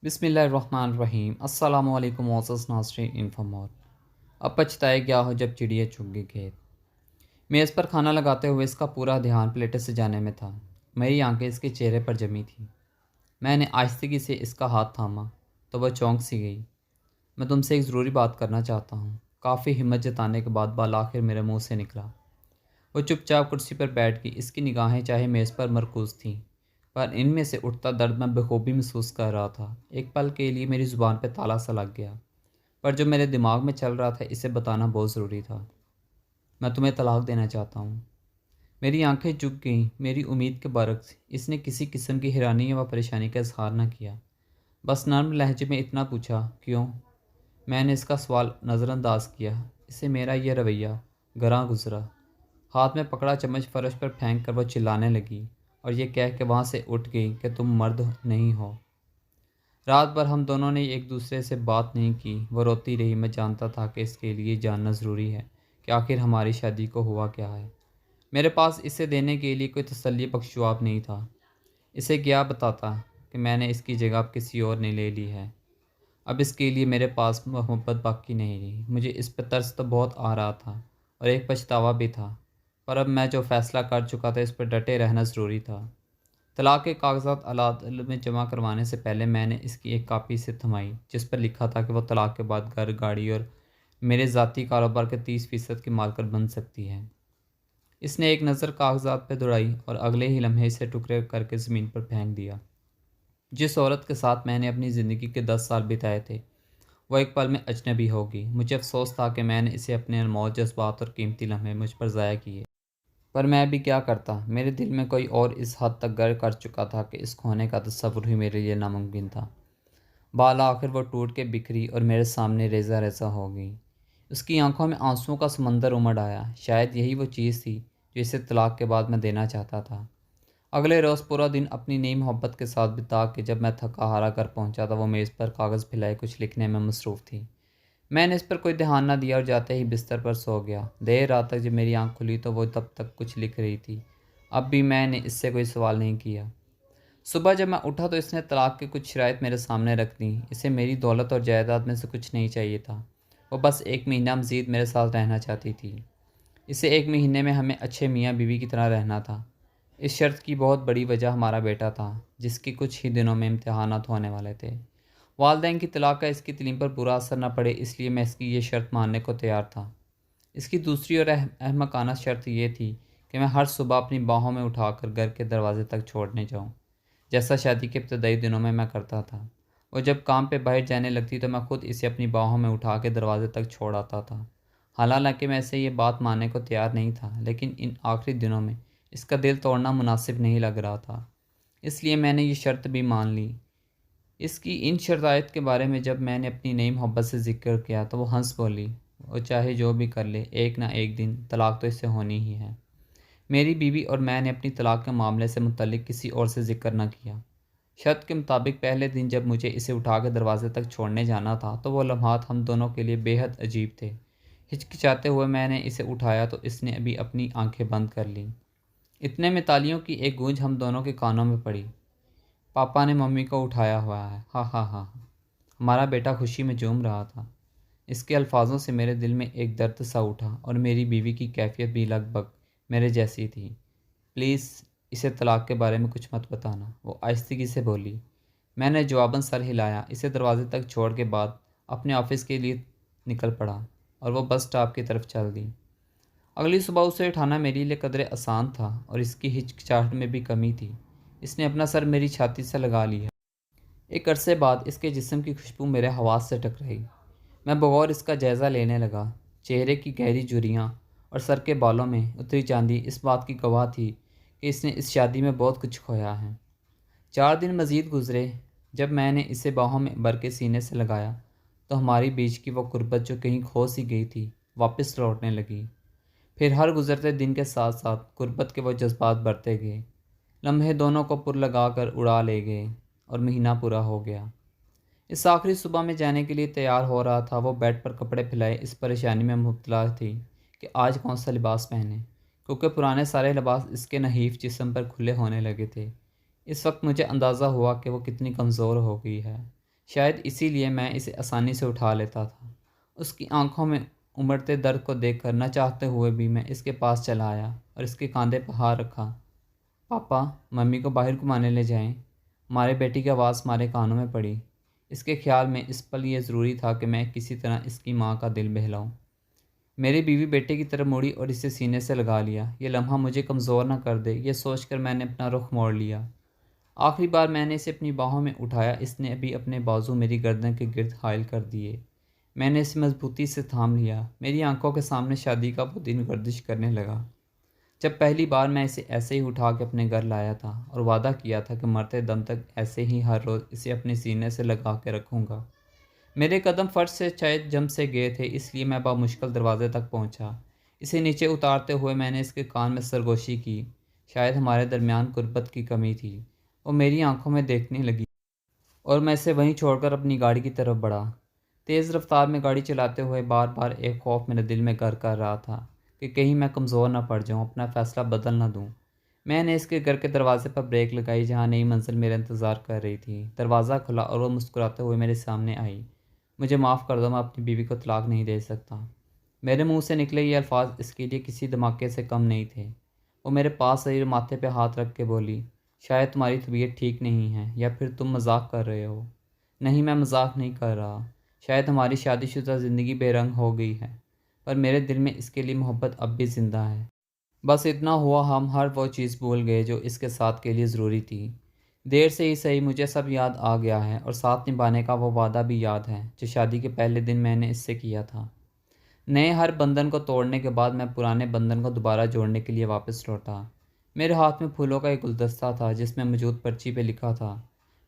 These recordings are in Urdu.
بسم اللہ الرحمن الرحیم۔ السلام علیکم معزز ناظرین انفامور۔ اب پچھتائے کیا ہو جب چڑیا چگ گئی کھیت۔ میز پر کھانا لگاتے ہوئے اس کا پورا دھیان پلیٹیں سجانے میں تھا۔ میری آنکھیں اس کے چہرے پر جمی تھیں۔ میں نے آہستگی سے اس کا ہاتھ تھاما تو وہ چونک سی گئی۔ میں تم سے ایک ضروری بات کرنا چاہتا ہوں، کافی ہمت جتانے کے بعد بالآخر میرے منہ سے نکلا۔ وہ چپ چاپ کرسی پر بیٹھ گئی۔ اس کی نگاہیں چاہے میز پر مرکوز تھیں، پر ان میں سے اٹھتا درد میں بخوبی محسوس کر رہا تھا۔ ایک پل کے لیے میری زبان پہ تالا سا لگ گیا، پر جو میرے دماغ میں چل رہا تھا اسے بتانا بہت ضروری تھا۔ میں تمہیں طلاق دینا چاہتا ہوں۔ میری آنکھیں جھک گئیں۔ میری امید کے برعکس اس نے کسی قسم کی حیرانی و پریشانی کا اظہار نہ کیا، بس نرم لہجے میں اتنا پوچھا، کیوں؟ میں نے اس کا سوال نظر انداز کیا۔ اسے میرا یہ رویہ گراں گزرا۔ ہاتھ میں پکڑا چمچ فرش پر پھینک کر وہ چلانے لگی اور یہ کہہ کے وہاں سے اٹھ گئی کہ تم مرد نہیں ہو۔ رات بھر ہم دونوں نے ایک دوسرے سے بات نہیں کی۔ وہ روتی رہی۔ میں جانتا تھا کہ اس کے لیے جاننا ضروری ہے کہ آخر ہماری شادی کو ہوا کیا ہے۔ میرے پاس اسے دینے کے لیے کوئی تسلی بخش جواب نہیں تھا۔ اسے کیا بتاتا کہ میں نے اس کی جگہ اب کسی اور نے لے لی ہے۔ اب اس کے لیے میرے پاس محبت باقی نہیں رہی۔ مجھے اس پہ ترس تو بہت آ رہا تھا اور ایک پچھتاوا بھی تھا، پر اب میں جو فیصلہ کر چکا تھا اس پر ڈٹے رہنا ضروری تھا۔ طلاق کے کاغذات عدالت میں جمع کروانے سے پہلے میں نے اس کی ایک کاپی سے تھمائی، جس پر لکھا تھا کہ وہ طلاق کے بعد گھر، گاڑی اور میرے ذاتی کاروبار کے 30% کی مالکن بن سکتی ہے۔ اس نے ایک نظر کاغذات پہ دوڑائی اور اگلے ہی لمحے اسے ٹکڑے کر کے زمین پر پھینک دیا۔ جس عورت کے ساتھ میں نے اپنی زندگی کے 10 سال بتائے تھے، وہ ایک پل میں اجنبی ہوگی۔ مجھے افسوس تھا کہ میں نے اسے اپنے انمول جذبات اور قیمتی لمحے مجھ پر ضائع کیے، پر میں بھی کیا کرتا۔ میرے دل میں کوئی اور اس حد تک گر کر چکا تھا کہ اس کھونے کا تصور ہی میرے لیے ناممکن تھا۔ بالآخر وہ ٹوٹ کے بکھری اور میرے سامنے ریزہ ریزہ ہو گئی۔ اس کی آنکھوں میں آنسوؤں کا سمندر امڑ آیا۔ شاید یہی وہ چیز تھی جو اسے طلاق کے بعد میں دینا چاہتا تھا۔ اگلے روز پورا دن اپنی نئی محبت کے ساتھ بتا کے جب میں تھکا ہارا گھر پہنچا تو وہ میز پر کاغذ پھیلائے کچھ لکھنے میں مصروف تھی۔ میں نے اس پر کوئی دھیان نہ دیا اور جاتے ہی بستر پر سو گیا۔ دیر رات تک جب میری آنکھ کھلی تو وہ تب تک کچھ لکھ رہی تھی۔ اب بھی میں نے اس سے کوئی سوال نہیں کیا۔ صبح جب میں اٹھا تو اس نے طلاق کی کچھ شرائط میرے سامنے رکھ دیں۔ اسے میری دولت اور جائیداد میں سے کچھ نہیں چاہیے تھا۔ وہ بس 1 مہینہ مزید میرے ساتھ رہنا چاہتی تھی۔ اسے 1 مہینے میں ہمیں اچھے میاں بیوی کی طرح رہنا تھا۔ اس شرط کی بہت بڑی وجہ ہمارا بیٹا تھا، جس کی کچھ ہی دنوں میں امتحانات ہونے والے تھے۔ والدین کی طلاق کا اس کی تعلیم پر برا اثر نہ پڑے، اس لیے میں اس کی یہ شرط ماننے کو تیار تھا۔ اس کی دوسری اور احمقانہ شرط یہ تھی کہ میں ہر صبح اپنی باہوں میں اٹھا کر گھر کے دروازے تک چھوڑنے جاؤں، جیسا شادی کے ابتدائی دنوں میں کرتا تھا۔ وہ جب کام پہ باہر جانے لگتی تو میں خود اسے اپنی باہوں میں اٹھا کے دروازے تک چھوڑ آتا تھا۔ حالانکہ میں اسے یہ بات ماننے کو تیار نہیں تھا، لیکن ان آخری دنوں میں اس کا دل توڑنا مناسب نہیں لگ رہا تھا، اس لیے میں نے یہ شرط بھی مان لی۔ اس کی ان شرائط کے بارے میں جب میں نے اپنی نئی محبت سے ذکر کیا تو وہ ہنس بولی، وہ چاہے جو بھی کر لے، ایک نہ ایک دن طلاق تو اس سے ہونی ہی ہے۔ میری بیوی اور میں نے اپنی طلاق کے معاملے سے متعلق کسی اور سے ذکر نہ کیا۔ شرط کے مطابق پہلے دن جب مجھے اسے اٹھا کے دروازے تک چھوڑنے جانا تھا تو وہ لمحات ہم دونوں کے لیے بے حد عجیب تھے۔ ہچکچاتے ہوئے میں نے اسے اٹھایا تو اس نے ابھی اپنی آنکھیں بند کر لیں۔ اتنے میں تالیوں کی ایک گونج ہم دونوں کے کانوں میں پڑی۔ پاپا نے ممی کو اٹھایا ہوا ہے، ہاں ہاں ہاں۔ ہمارا بیٹا خوشی میں جھوم رہا تھا۔ اس کے الفاظوں سے میرے دل میں ایک درد سا اٹھا اور میری بیوی کی کیفیت بھی لگ بھگ میرے جیسی تھی۔ پلیز اسے طلاق کے بارے میں کچھ مت بتانا، وہ آہستگی سے بولی۔ میں نے جواباً سر ہلایا۔ اسے دروازے تک چھوڑ کے بعد اپنے آفس کے لیے نکل پڑا اور وہ بس اسٹاپ کی طرف چل دی۔ اگلی صبح اسے اٹھانا میرے لیے قدرے آسان تھا اور اس کی ہچکچاہٹ میں بھی کمی تھی۔ اس نے اپنا سر میری چھاتی سے لگا لیا۔ ایک عرصے بعد اس کے جسم کی خوشبو میرے حواس سے ٹکرائی۔ میں بغور اس کا جائزہ لینے لگا۔ چہرے کی گہری جھریاں اور سر کے بالوں میں اتری چاندی اس بات کی گواہ تھی کہ اس نے اس شادی میں بہت کچھ کھویا ہے۔ 4 دن مزید گزرے۔ جب میں نے اسے باہوں میں بھر کے سینے سے لگایا تو ہماری بیچ کی وہ قربت جو کہیں کھو سی گئی تھی واپس لوٹنے لگی۔ پھر ہر گزرتے دن کے ساتھ ساتھ قربت کے وہ جذبات بڑھتے گئے۔ لمحے دونوں کو پر لگا کر اڑا لے گئے اور مہینہ پورا ہو گیا۔ اس آخری صبح میں جانے کے لیے تیار ہو رہا تھا۔ وہ بیڈ پر کپڑے پھیلائے اس پریشانی میں مبتلا تھی کہ آج کون سا لباس پہنے، کیونکہ پرانے سارے لباس اس کے نحیف جسم پر کھلے ہونے لگے تھے۔ اس وقت مجھے اندازہ ہوا کہ وہ کتنی کمزور ہو گئی ہے۔ شاید اسی لیے میں اسے آسانی سے اٹھا لیتا تھا۔ اس کی آنکھوں میں امڑتے درد کو دیکھ کر نہ چاہتے ہوئے بھی میں اس کے پاس چلا آیا اور اس کے کاندھے پہ ہاتھ رکھا۔ پاپا، ممی کو باہر گھمانے لے جائیں۔ ہمارے بیٹی کی آواز ہمارے کانوں میں پڑی۔ اس کے خیال میں اس پل یہ ضروری تھا کہ میں کسی طرح اس کی ماں کا دل بہلاؤں۔ میری بیوی بیٹے کی طرف مڑی اور اسے سینے سے لگا لیا۔ یہ لمحہ مجھے کمزور نہ کر دے، یہ سوچ کر میں نے اپنا رخ موڑ لیا۔ آخری بار میں نے اسے اپنی باہوں میں اٹھایا، اس نے ابھی اپنے بازو میری گردن کے گرد حائل کر دیے۔ میں نے اسے مضبوطی سے تھام لیا۔ میری آنکھوں کے سامنے شادی کا وہ دن گردش کرنے لگا جب پہلی بار میں اسے ایسے ہی اٹھا کے اپنے گھر لایا تھا اور وعدہ کیا تھا کہ مرتے دم تک ایسے ہی ہر روز اسے اپنے سینے سے لگا کے رکھوں گا۔ میرے قدم فرش سے شاید جم سے گئے تھے، اس لیے میں بمشکل دروازے تک پہنچا۔ اسے نیچے اتارتے ہوئے میں نے اس کے کان میں سرگوشی کی۔ شاید ہمارے درمیان قربت کی کمی تھی۔ وہ میری آنکھوں میں دیکھنے لگی اور میں اسے وہیں چھوڑ کر اپنی گاڑی کی طرف بڑھا۔ تیز رفتار میں گاڑی چلاتے ہوئے بار بار ایک خوف میرے دل میں گھر کر رہا تھا کہ کہیں میں کمزور نہ پڑ جاؤں، اپنا فیصلہ بدل نہ دوں۔ میں نے اس کے گھر کے دروازے پر بریک لگائی جہاں نئی منزل میرا انتظار کر رہی تھی۔ دروازہ کھلا اور وہ مسکراتے ہوئے میرے سامنے آئی۔ مجھے معاف کر دو، میں اپنی بیوی کو طلاق نہیں دے سکتا۔ میرے منہ سے نکلے یہ الفاظ اس کے لیے کسی دھماکے سے کم نہیں تھے۔ وہ میرے پاس آئی اور ماتھے پہ ہاتھ رکھ کے بولی، شاید تمہاری طبیعت ٹھیک نہیں ہے یا پھر تم مذاق کر رہے ہو۔ نہیں، میں مذاق نہیں کر رہا۔ شاید ہماری شادی شدہ زندگی بے رنگ ہو گئی ہے، پر میرے دل میں اس کے لیے محبت اب بھی زندہ ہے۔ بس اتنا ہوا، ہم ہر وہ چیز بھول گئے جو اس کے ساتھ کے لیے ضروری تھی۔ دیر سے ہی صحیح مجھے سب یاد آ گیا ہے، اور ساتھ نبھانے کا وہ وعدہ بھی یاد ہے جو شادی کے پہلے دن میں نے اس سے کیا تھا۔ نئے ہر بندھن کو توڑنے کے بعد میں پرانے بندھن کو دوبارہ جوڑنے کے لیے واپس لوٹا۔ میرے ہاتھ میں پھولوں کا ایک گلدستہ تھا جس میں موجود پرچی پہ لکھا تھا،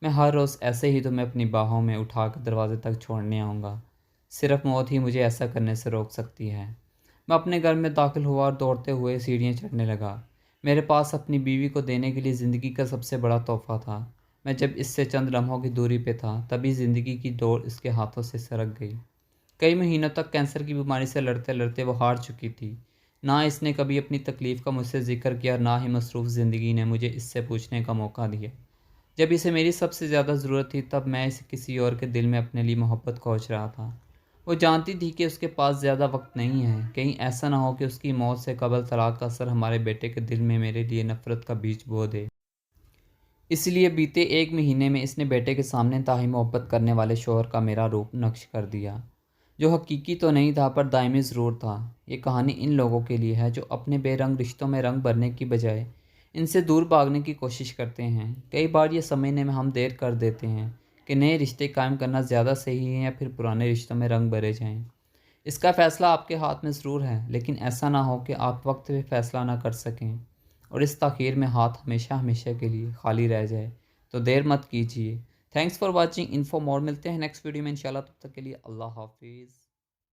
میں ہر روز ایسے ہی تمہیں اپنی باہوں میں اٹھا کر دروازے تک چھوڑنے آؤں گا۔ صرف موت ہی مجھے ایسا کرنے سے روک سکتی ہے۔ میں اپنے گھر میں داخل ہوا اور دوڑتے ہوئے سیڑھیاں چڑھنے لگا۔ میرے پاس اپنی بیوی کو دینے کے لیے زندگی کا سب سے بڑا تحفہ تھا۔ میں جب اس سے چند لمحوں کی دوری پہ تھا تبھی زندگی کی ڈور اس کے ہاتھوں سے سرک گئی۔ کئی مہینوں تک کینسر کی بیماری سے لڑتے لڑتے وہ ہار چکی تھی۔ نہ اس نے کبھی اپنی تکلیف کا مجھ سے ذکر کیا، نہ ہی مصروف زندگی نے مجھے اس سے پوچھنے کا موقع دیا۔ جب اسے میری سب سے زیادہ ضرورت تھی تب میں اسے کسی اور کے دل میں اپنے لیے محبت کھوج رہا تھا۔ وہ جانتی تھی کہ اس کے پاس زیادہ وقت نہیں ہے، کہیں ایسا نہ ہو کہ اس کی موت سے قبل طلاق کا اثر ہمارے بیٹے کے دل میں میرے لیے نفرت کا بیج بو دے۔ اس لیے بیتے ایک مہینے میں اس نے بیٹے کے سامنے انتہائی محبت کرنے والے شوہر کا میرا روپ نقش کر دیا، جو حقیقی تو نہیں تھا پر دائمی ضرور تھا۔ یہ کہانی ان لوگوں کے لیے ہے جو اپنے بے رنگ رشتوں میں رنگ بھرنے کی بجائے ان سے دور بھاگنے کی کوشش کرتے ہیں۔ کئی بار یہ سمجھنے میں ہم دیر کر دیتے ہیں کہ نئے رشتے قائم کرنا زیادہ صحیح ہے یا پھر پرانے رشتوں میں رنگ بھرے جائیں۔ اس کا فیصلہ آپ کے ہاتھ میں ضرور ہے، لیکن ایسا نہ ہو کہ آپ وقت پہ فیصلہ نہ کر سکیں اور اس تاخیر میں ہاتھ ہمیشہ ہمیشہ کے لیے خالی رہ جائے۔ تو دیر مت کیجیے۔ تھینکس فار واچنگ انفو مور، ملتے ہیں نیکسٹ ویڈیو میں انشاءاللہ، تب تک کے لیے اللہ حافظ۔